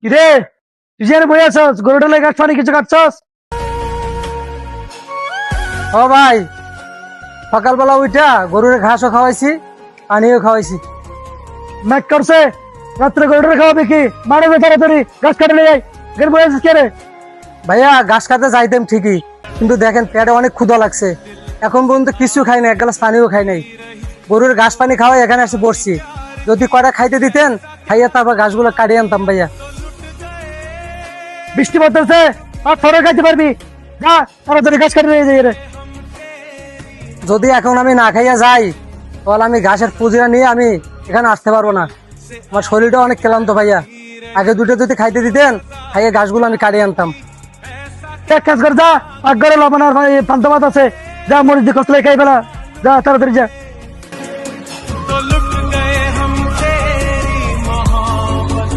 কিরে তুই যেন বই আছস গরুটা লেগে গাছ পানি কিছু কাটছস? ও ভাই, সকালবেলা উঠা গরুর ঘাসও খাওয়াইছি, পানিও খাওয়াইছি। ম্যাক করছে রাত্রে গরুটা খাওয়াবে কি? মারে বে তাড়াতাড়ি গাছ কাটে নিয়ে যাই। এখানে বই আছিস কে রে? ভাইয়া ঘাস কাটতে যাইতাম ঠিকই, কিন্তু দেখেন পেটে অনেক ক্ষুধা লাগছে। এখন পর্যন্ত কিছু খাই নাই, এক গ্লাস পানিও খাই নাই। গরুর ঘাস পানি খাওয়াই এখানে এসে বসছি। যদি কয়টা খাইতে দিতেন, খাইয়া তারপর ঘাসগুলো কাটিয়ে আনতাম ভাইয়া। বৃষ্টি পড়তেছে আর ফরে খাইতে পারবি? যা তাড়াতাড়ি গাছ কাটে নিয়ে যাই রে। যদি এখন আমি না খাইয়া যাই, তাহলে আমি ঘাসের পুঁজিরা নিয়ে আমি এখানে আসতে পারবো না। আমার শরীরটা অনেক ক্লান্ত ভাইয়া। আগে দুটো যদি খাইতে দিতেন, খাইয়ে ঘাসগুলো আমি কাটিয়ে আনতাম। এক কাজ কর, যা একবারে লবণ আর পান্তা ভাত আছে, যা মরিচ দিয়ে কষলে খাই ফেলা। যা তাড়াতাড়ি যা। तो लुट गए हम तेरी मोहब्बत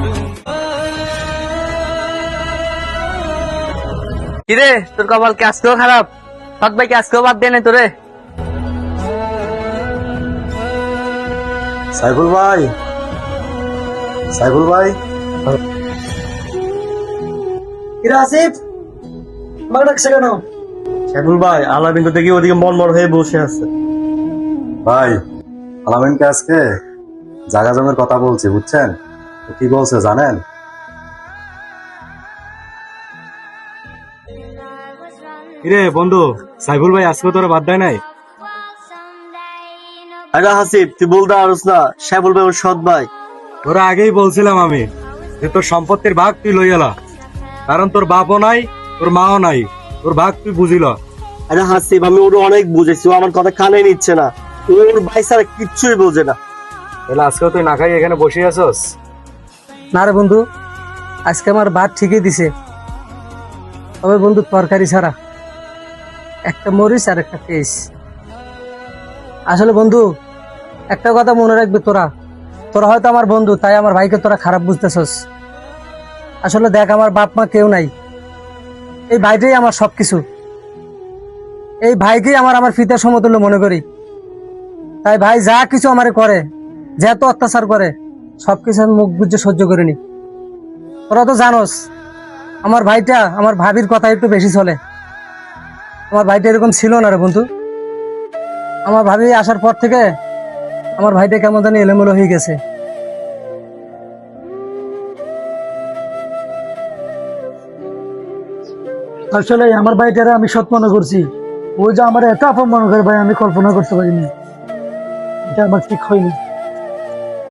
কিরে তোর কপাল কি আজকেও খারাপ? হক ভাই কি আজকেও বাদ দেয় নাই তোরে? সাইফুল ভাই, সাইফুল ভাই, কিরে আসিফ, আমাকে ডাকছে কেন? সাইফুল ভাই, আলামিন তো দেখি ওদিকে মন হয়ে বসে আছে। ভাই, আলামিনকে আজকে জায়গা জমির কথা বলছি, বুঝছেন? তো কি বলছে জানেন? কিরে বন্ধু, সাইফুল ভাই আজকে তোরা বাদ দেয় নাই? আরে হাসিব, তুই বলতে পারস না, সাইফুল ভাই ওর সৎ ভাই। তোরা আগেই বলছিলাম আমি যে তোর সম্পত্তির ভাগ তুই লই এলা, কারণ তোর বাপও নাই, তোর মাও নাই, তোর ভাগ তুই বুঝিল। আরে হাসিব, আমি ওর অনেক বুঝেছি, ও আমার কথা কানে নিচ্ছে না। ওর ভাই ছাড়া কিচ্ছুই বোঝে না। তাহলে আজকেও তুই না খাই এখানে বসে আছস? না রে বন্ধু, আজকে আমার ভাত ঠিকই দিছে, তবে বন্ধু তরকারি ছাড়া, একটা মরিচ আর একটা পেঁয়াজ। আসলে বন্ধু একটা কথা মনে রাখবে, তোরা তোরা হয়তো আমার বন্ধু, তাই আমার ভাইকে তোরা খারাপ বুঝতেছস। আসলে দেখ, আমার বাপ মা কেউ নাই, এই ভাইটাই আমার সবকিছু। এই ভাইকেই আমার পিতার সমতুল্য মনে করি। তাই ভাই যা কিছু আমারে করে, যত অত্যাচার করে, সবকিছু আমি মুখ বুঝে সহ্য করিনি। তোরা তো জানোস আমার ভাইটা আমার ভাবির কথা একটু বেশি চলে। আমার ভাইটা এরকম ছিল না রে বন্ধু। আমার ভাবি আসার পর থেকে আমার ভাইটা কেমন জানি এলোমেলো হয়ে গেছে। আসলে আমার ভাইটারে আমি সৎ মনে করছি, ও যে আমার এত আপন মনে করে ভাই আমি কল্পনা করতে পারিনি। এটা আমার ঠিক হয়নি।